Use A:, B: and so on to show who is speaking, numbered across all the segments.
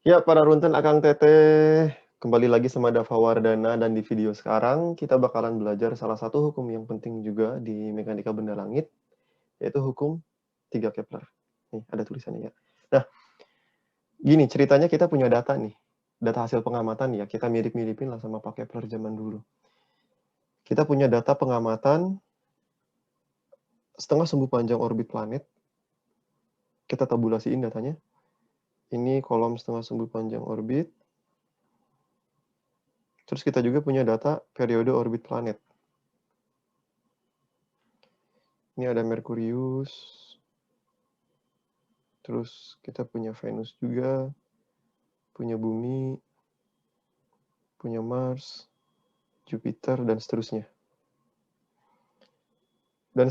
A: Ya, para runtun Akang Teteh, kembali lagi sama Dava Wardana dan di video sekarang kita bakalan belajar salah satu hukum yang penting juga di mekanika benda langit, yaitu hukum 3 Kepler. Nih, ada tulisannya ya. Nah, gini ceritanya kita punya data nih, data hasil pengamatan ya, kita mirip-miripin lah sama Pak Kepler zaman dulu. Kita punya data pengamatan setengah sumbu panjang orbit planet, kita tabulasiin datanya. Ini kolom setengah sumbu panjang orbit. Terus kita juga punya data periode orbit planet. Ini ada Merkurius. Terus kita punya Venus juga, punya Bumi, punya Mars, Jupiter, dan seterusnya. Dan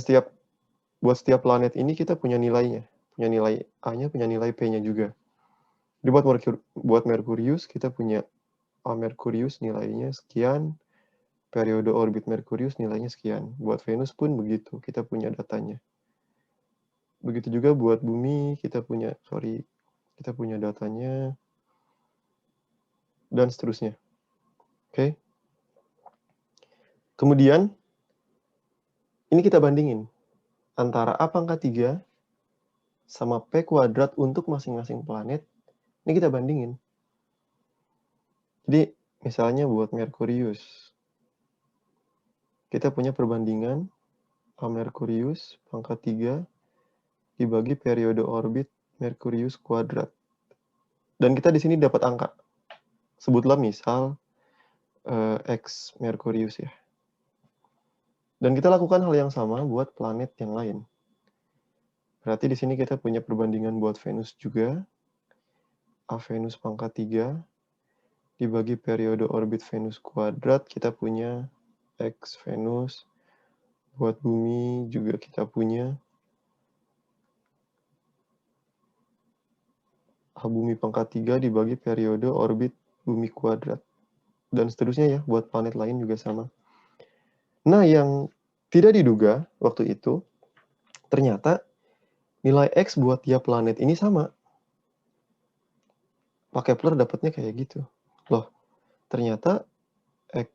A: buat setiap planet ini kita punya nilainya. Punya nilai A-nya, punya nilai P-nya juga. Jadi buat Merkurius kita punya A Merkurius nilainya sekian, periode orbit Merkurius nilainya sekian. Buat Venus pun begitu, kita punya datanya. Begitu juga buat Bumi, kita punya datanya, dan seterusnya. Oke. Kemudian, ini kita bandingin antara A pangkat 3 sama P kuadrat untuk masing-masing planet. Ini kita bandingin. Jadi, misalnya buat Merkurius, kita punya perbandingan A Merkurius pangkat 3 dibagi periode orbit Merkurius kuadrat. Dan kita di sini dapat angka. Sebutlah misal X Merkurius ya. Dan kita lakukan hal yang sama buat planet yang lain. Berarti di sini kita punya perbandingan buat Venus juga. A Venus pangkat 3 dibagi periode orbit Venus kuadrat, kita punya X Venus. Buat Bumi juga kita punya A Bumi pangkat 3 dibagi periode orbit Bumi kuadrat. Dan seterusnya ya, buat planet lain juga sama. Nah, yang tidak diduga waktu itu, ternyata nilai X buat tiap planet ini sama. Pak Kepler dapatnya kayak gitu. Loh, ternyata X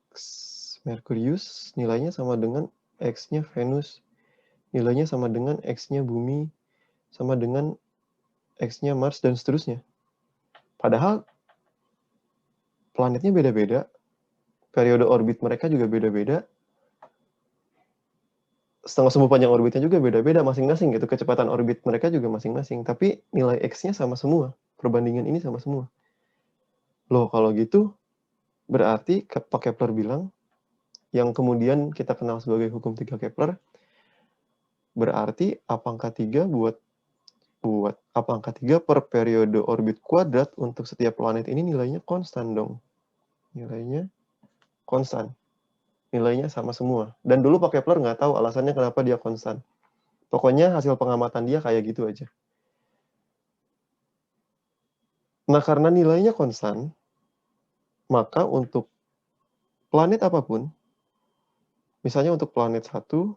A: Merkurius nilainya sama dengan X-nya Venus. Nilainya sama dengan X-nya Bumi. Sama dengan X-nya Mars, dan seterusnya. Padahal planetnya beda-beda. Periode orbit mereka juga beda-beda. Setengah sumbu panjang orbitnya juga beda-beda masing-masing gitu. Kecepatan orbit mereka juga masing-masing. Tapi nilai X-nya sama semua. Perbandingan ini sama semua. Loh, kalau gitu berarti Pak Kepler bilang, yang kemudian kita kenal sebagai hukum 3 Kepler, berarti A pangkat 3 buat A pangkat 3 per periode orbit kuadrat untuk setiap planet ini nilainya konstan dong. Nilainya konstan. Nilainya sama semua. Dan dulu Pak Kepler nggak tahu alasannya kenapa dia konstan. Pokoknya hasil pengamatan dia kayak gitu aja. Nah, karena nilainya konstan, maka untuk planet apapun, misalnya untuk planet 1,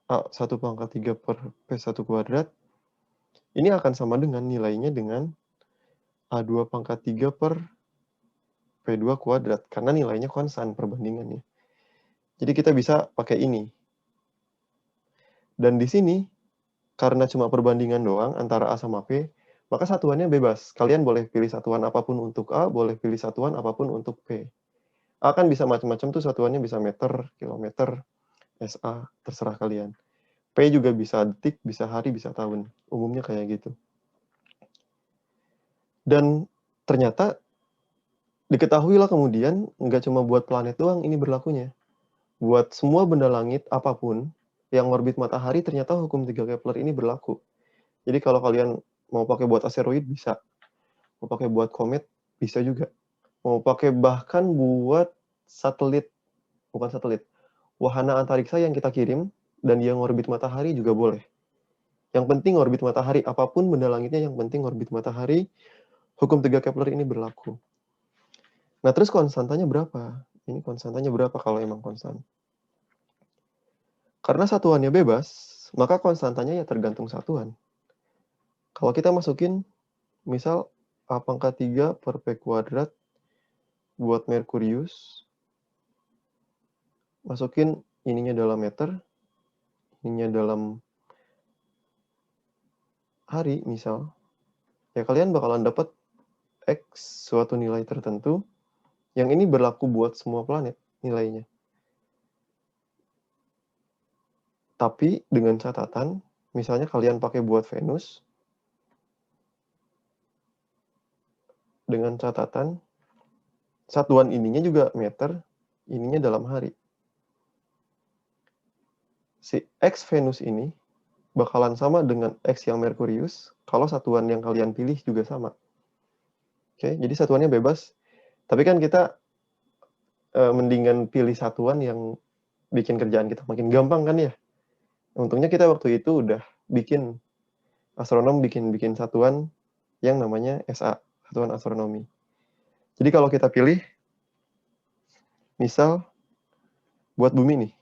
A: A1 pangkat 3 per P1 kuadrat, ini akan sama dengan nilainya dengan A2 pangkat 3 per P2 kuadrat, karena nilainya konstan perbandingannya. Jadi kita bisa pakai ini. Dan di sini, karena cuma perbandingan doang antara A sama P, maka satuannya bebas. Kalian boleh pilih satuan apapun untuk A, boleh pilih satuan apapun untuk P. A kan bisa macam-macam tuh satuannya, bisa meter, kilometer, SA, terserah kalian. P juga bisa detik, bisa hari, bisa tahun. Umumnya kayak gitu. Dan ternyata diketahuilah kemudian, nggak cuma buat planet doang ini berlakunya. Buat semua benda langit apapun yang orbit matahari, ternyata hukum 3 Kepler ini berlaku. Jadi kalau kalian mau pakai buat asteroid bisa, mau pakai buat komet bisa juga, mau pakai bahkan buat satelit, bukan satelit, wahana antariksa yang kita kirim dan yang orbit matahari juga boleh. Yang penting orbit matahari, apapun benda langitnya yang penting orbit matahari, hukum 3 Kepler ini berlaku. Nah, terus konstantanya berapa? Ini konstantanya berapa kalau emang konstan? Karena satuannya bebas, maka konstantanya ya tergantung satuan. Kalau kita masukin, misal A pangkat 3 per P kuadrat buat Merkurius. Masukin ininya dalam meter, ininya dalam hari misal. Ya kalian bakalan dapat X suatu nilai tertentu, yang ini berlaku buat semua planet nilainya. Tapi dengan catatan, misalnya kalian pakai buat Venus, dengan catatan satuan ininya juga meter, ininya dalam hari. Si X Venus ini bakalan sama dengan X yang Merkurius kalau satuan yang kalian pilih juga sama. Oke, jadi satuannya bebas. Tapi kan kita mendingan pilih satuan yang bikin kerjaan kita makin gampang kan ya. Untungnya kita waktu itu udah bikin astronom bikin satuan yang namanya SA, satuan astronomi. Jadi kalau kita pilih, misal buat bumi nih,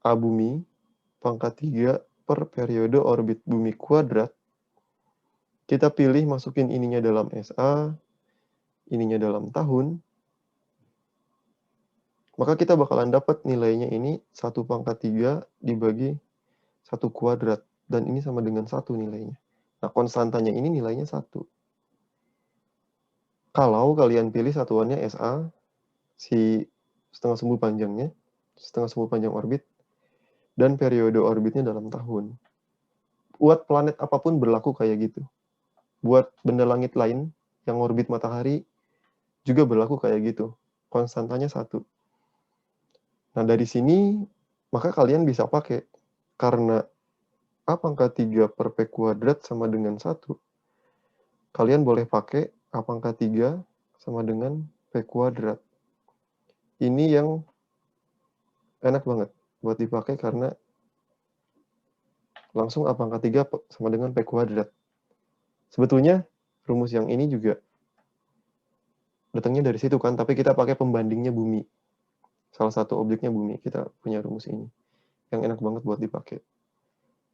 A: A bumi pangkat 3 per periode orbit bumi kuadrat, kita pilih masukin ininya dalam SA, ininya dalam tahun, maka kita bakalan dapat nilainya ini 1 pangkat 3 dibagi 1 kuadrat, dan ini sama dengan 1 nilainya. Nah, konstantanya ini nilainya 1. Kalau kalian pilih satuannya SA, si setengah sumbu panjangnya, setengah sumbu panjang orbit, dan periode orbitnya dalam tahun. Buat planet apapun berlaku kayak gitu. Buat benda langit lain yang orbit matahari juga berlaku kayak gitu. Konstantanya 1. Nah, dari sini, maka kalian bisa pakai. Karena A pangkat 3 per P kuadrat sama dengan 1. Kalian boleh pakai A pangkat 3 sama dengan P kuadrat. Ini yang enak banget buat dipakai karena langsung A pangkat 3 sama dengan P kuadrat. Sebetulnya rumus yang ini juga datangnya dari situ kan, tapi kita pakai pembandingnya bumi. Salah satu objeknya bumi, kita punya rumus ini. Yang enak banget buat dipakai.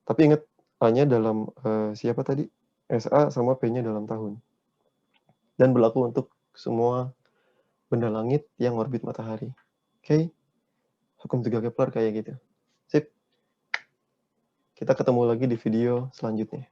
A: Tapi ingat, A-nya dalam siapa tadi? SA sama P-nya dalam tahun. Dan berlaku untuk semua benda langit yang orbit matahari. Oke? Hukum 3 Kepler kayak gitu. Sip. Kita ketemu lagi di video selanjutnya.